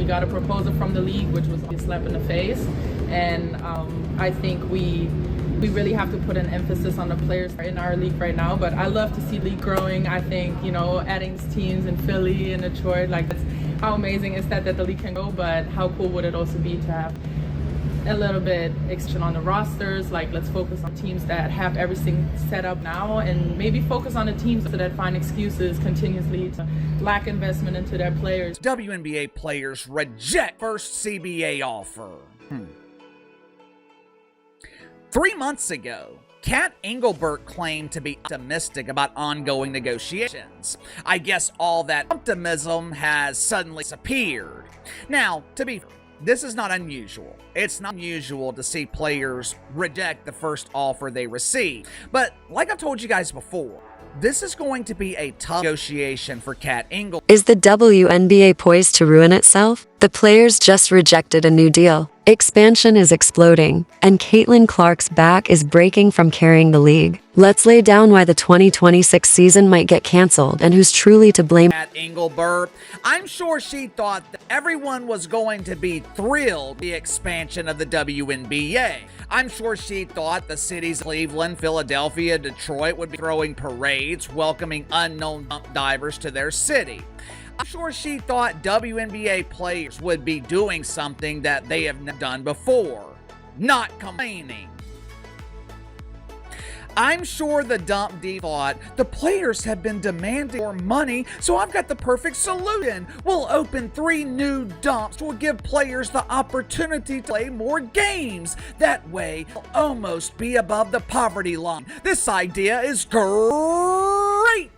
we got a proposal from the league, which was a slap in the face. And I think we really have to put an emphasis on the players in our league right now. But I love to see league growing. I think, you know, adding teams in Philly and Detroit, like, how amazing is that the league can go, but how cool would it also be to have a little bit extra on the rosters? Like, let's focus on teams that have everything set up now, and maybe focus on the teams that find excuses continuously to lack investment into their players. WNBA players reject first CBA offer. 3 months ago, Kat Engelbert claimed to be optimistic about ongoing negotiations. I guess all that optimism has suddenly disappeared. Now, to be fair, this is not unusual. It's not unusual to see players reject the first offer they receive. But like I've told you guys before, this is going to be a tough negotiation for Kat Engelbert. Is the WNBA poised to ruin itself? The players just rejected a new deal. Expansion is exploding, and Caitlin Clark's back is breaking from carrying the league. Let's lay down why the 2026 season might get canceled and who's truly to blame. Kat Engelbert, I'm sure she thought that everyone was going to be thrilled with the expansion of the WNBA. I'm sure she thought the cities of Cleveland, Philadelphia, Detroit would be throwing parades welcoming unknown dump divers to their city. I'm sure she thought WNBA players would be doing something that they have never done before, not complaining. I'm sure the dump diva thought the players have been demanding more money, so I've got the perfect solution. We'll open 3 new dumps, which will give players the opportunity to play more games. That way, they'll almost be above the poverty line. This idea is great!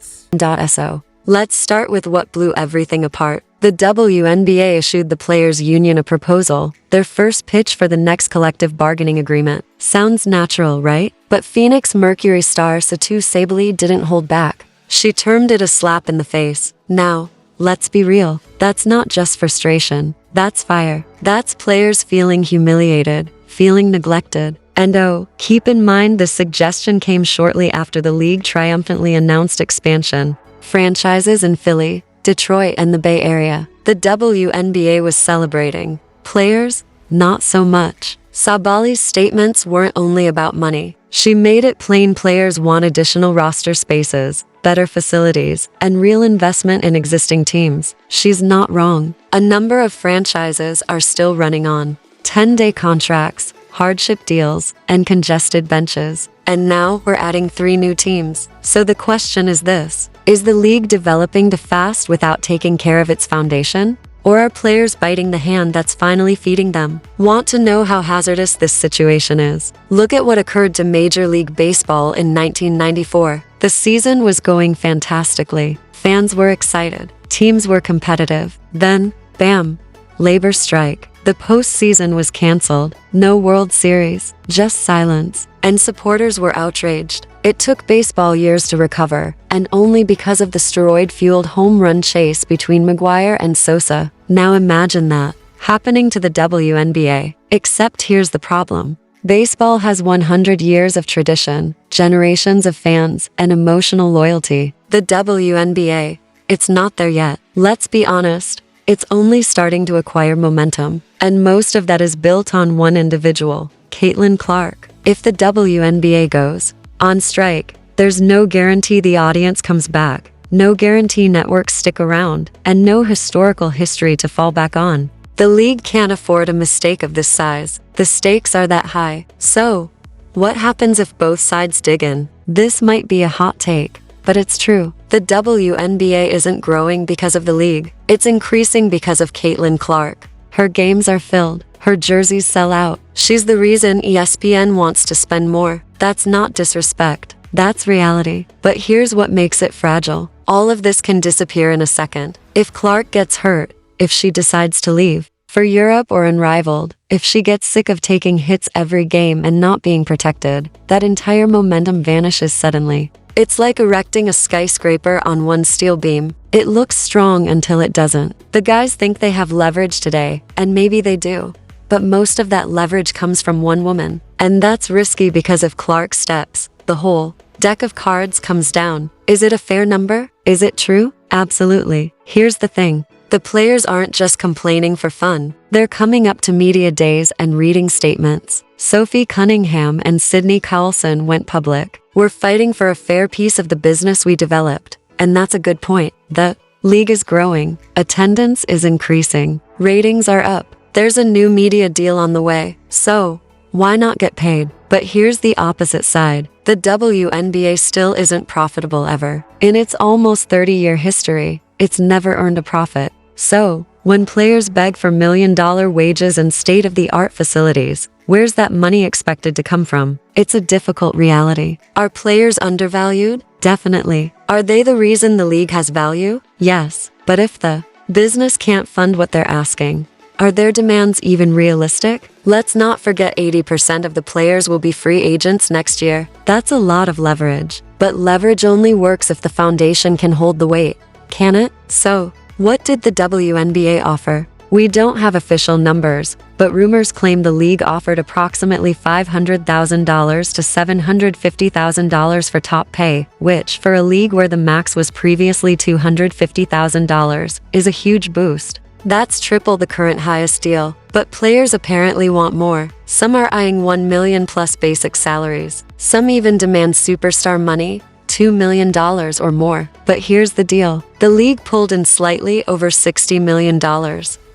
.so. Let's start with what blew everything apart. The WNBA issued the players' union a proposal, their first pitch for the next collective bargaining agreement. Sounds natural, right? But Phoenix Mercury star Satu Sabally didn't hold back. She termed it a slap in the face. Now, let's be real. That's not just frustration. That's fire. That's players feeling humiliated, feeling neglected. And oh, keep in mind the suggestion came shortly after the league triumphantly announced expansion. Franchises in Philly, Detroit, and the Bay Area. The WNBA was celebrating. Players, not so much. Sabally's statements weren't only about money. She made it plain players want additional roster spaces, better facilities, and real investment in existing teams. She's not wrong. A number of franchises are still running on 10-day contracts, hardship deals, and congested benches. And now we're adding 3 new teams. So the question is this: is the league developing too fast without taking care of its foundation? Or are players biting the hand that's finally feeding them? Want to know how hazardous this situation is? Look at what occurred to Major League Baseball in 1994. The season was going fantastically. Fans were excited. Teams were competitive. Then, bam, labor strike. The postseason was canceled. No World Series, just silence. And supporters were outraged. It took baseball years to recover, and only because of the steroid-fueled home run chase between McGwire and Sosa. Now imagine that happening to the WNBA. Except here's the problem. Baseball has 100 years of tradition, generations of fans, and emotional loyalty. The WNBA, it's not there yet. Let's be honest. It's only starting to acquire momentum, and most of that is built on one individual, Caitlin Clark. If the WNBA goes on strike, there's no guarantee the audience comes back, no guarantee networks stick around, and no historical history to fall back on. The league can't afford a mistake of this size. The stakes are that high. So, what happens if both sides dig in? This might be a hot take, but it's true. The WNBA isn't growing because of the league. It's increasing because of Caitlin Clark. Her games are filled. Her jerseys sell out. She's the reason ESPN wants to spend more. That's not disrespect. That's reality. But here's what makes it fragile. All of this can disappear in a second. If Clark gets hurt, if she decides to leave for Europe or unrivaled, if she gets sick of taking hits every game and not being protected, that entire momentum vanishes suddenly. It's like erecting a skyscraper on one steel beam. It looks strong until it doesn't. The guys think they have leverage today, and maybe they do. But most of that leverage comes from one woman. And that's risky because if Clark steps, the whole deck of cards comes down. Is it a fair number? Is it true? Absolutely. Here's the thing. The players aren't just complaining for fun. They're coming up to media days and reading statements. Sophie Cunningham and Sydney Cowlson went public. "We're fighting for a fair piece of the business we developed." And that's a good point. The league is growing. Attendance is increasing. Ratings are up. There's a new media deal on the way. So, why not get paid? But here's the opposite side. The WNBA still isn't profitable ever. In its almost 30-year history, it's never earned a profit. So, when players beg for million-dollar wages and state-of-the-art facilities, where's that money expected to come from? It's a difficult reality. Are players undervalued? Definitely. Are they the reason the league has value? Yes. But if the business can't fund what they're asking, are their demands even realistic? Let's not forget 80% of the players will be free agents next year. That's a lot of leverage. But leverage only works if the foundation can hold the weight, can it? So, what did the WNBA offer? We don't have official numbers, but rumors claim the league offered approximately $500,000 to $750,000 for top pay, which, for a league where the max was previously $250,000, is a huge boost. That's triple the current highest deal. But players apparently want more. Some are eyeing $1 million plus basic salaries. Some even demand superstar money, $2 million or more. But here's the deal. The league pulled in slightly over $60 million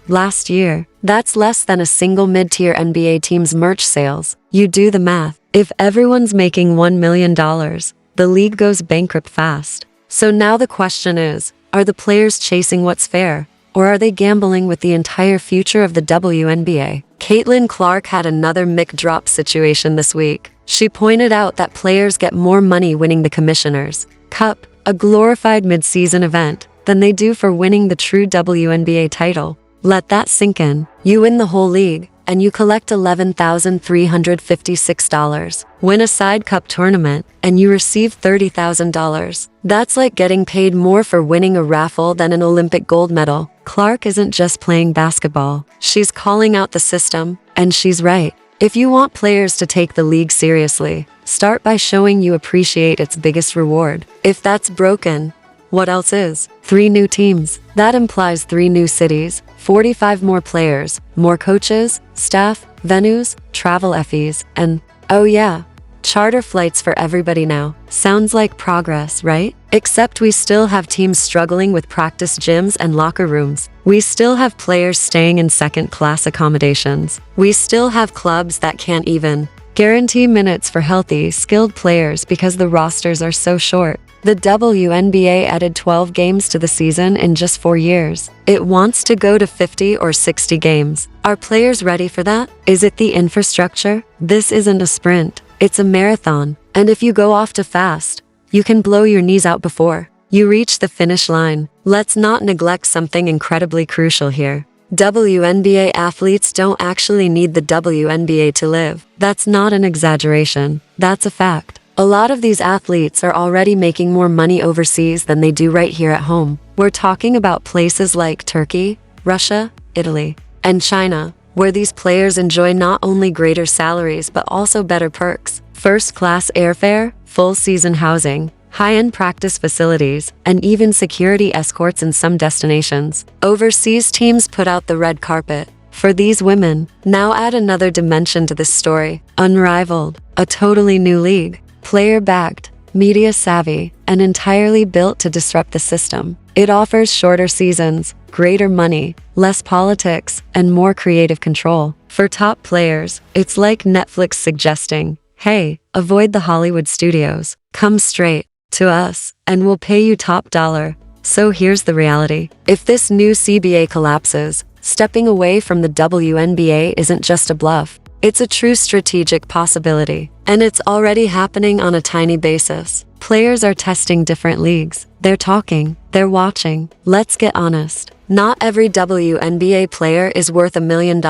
last year. That's less than a single mid-tier NBA team's merch sales. You do the math. If everyone's making $1 million, the league goes bankrupt fast. So now the question is, are the players chasing what's fair? Or are they gambling with the entire future of the WNBA? Caitlin Clark had another mic drop situation this week. She pointed out that players get more money winning the Commissioner's Cup, a glorified mid-season event, than they do for winning the true WNBA title. Let that sink in. You win the whole league, and you collect $11,356. Win a side cup tournament, and you receive $30,000. That's like getting paid more for winning a raffle than an Olympic gold medal. Clark isn't just playing basketball. She's calling out the system, and she's right. If you want players to take the league seriously, start by showing you appreciate its biggest reward. If that's broken, what else is? 3 new teams. That implies 3 new cities, 45 more players, more coaches, staff, venues, travel fees, and, oh yeah, charter flights for everybody now. Sounds like progress, right? Except we still have teams struggling with practice gyms and locker rooms. We still have players staying in second-class accommodations. We still have clubs that can't even guarantee minutes for healthy, skilled players because the rosters are so short. The WNBA added 12 games to the season in just 4 years. It wants to go to 50 or 60 games. Are players ready for that? Is it the infrastructure? This isn't a sprint. It's a marathon. And if you go off too fast, you can blow your knees out before you reach the finish line. Let's not neglect something incredibly crucial here. WNBA athletes don't actually need the WNBA to live. That's not an exaggeration. That's a fact. A lot of these athletes are already making more money overseas than they do right here at home. We're talking about places like Turkey, Russia, Italy, and China, where these players enjoy not only greater salaries but also better perks. First-class airfare, full-season housing, high-end practice facilities, and even security escorts in some destinations. Overseas teams put out the red carpet for these women. Now add another dimension to this story. Unrivaled. A totally new league. Player-backed, media-savvy, and entirely built to disrupt the system. It offers shorter seasons, greater money, less politics, and more creative control. For top players, it's like Netflix suggesting, hey, avoid the Hollywood studios. Come straight to us, and we'll pay you top dollar. So here's the reality. If this new CBA collapses, stepping away from the WNBA isn't just a bluff. It's a true strategic possibility, and it's already happening on a tiny basis. Players are testing different leagues. They're talking. They're watching. Let's get honest. Not every WNBA player is worth $1 million.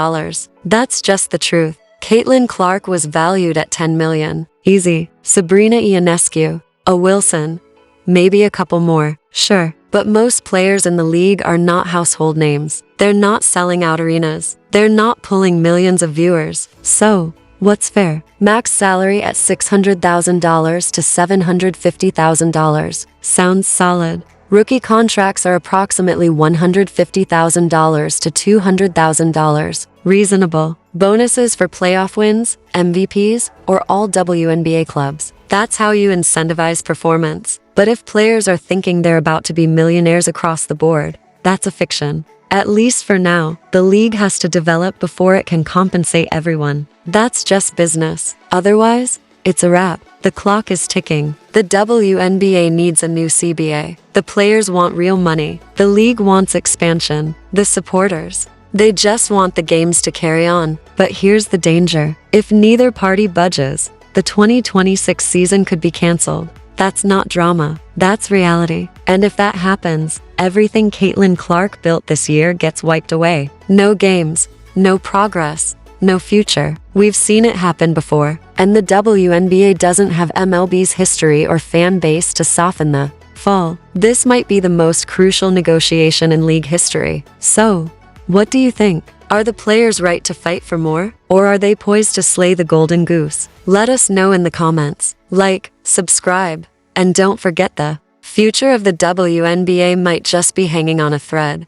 That's just the truth. Caitlin Clark was valued at $10 million. Easy. Sabrina Ionescu, a Wilson, maybe a couple more. Sure. But most players in the league are not household names. They're not selling out arenas. They're not pulling millions of viewers. So, what's fair? Max salary at $600,000 to $750,000. Sounds solid. Rookie contracts are approximately $150,000 to $200,000. Reasonable. Bonuses for playoff wins, MVPs, or all WNBA clubs. That's how you incentivize performance. But if players are thinking they're about to be millionaires across the board, that's a fiction. At least for now, the league has to develop before it can compensate everyone. That's just business. Otherwise, it's a wrap. The clock is ticking. The WNBA needs a new CBA. The players want real money. The league wants expansion. The supporters, they just want the games to carry on. But here's the danger. If neither party budges, the 2026 season could be canceled. That's not drama. That's reality. And if that happens, everything Caitlin Clark built this year gets wiped away. No games, no progress, no future. We've seen it happen before, and the WNBA doesn't have MLB's history or fan base to soften the fall. This might be the most crucial negotiation in league history. So, what do you think? Are the players right to fight for more? Or are they poised to slay the golden goose? Let us know in the comments. Like, subscribe, and don't forget the future of the WNBA might just be hanging on a thread.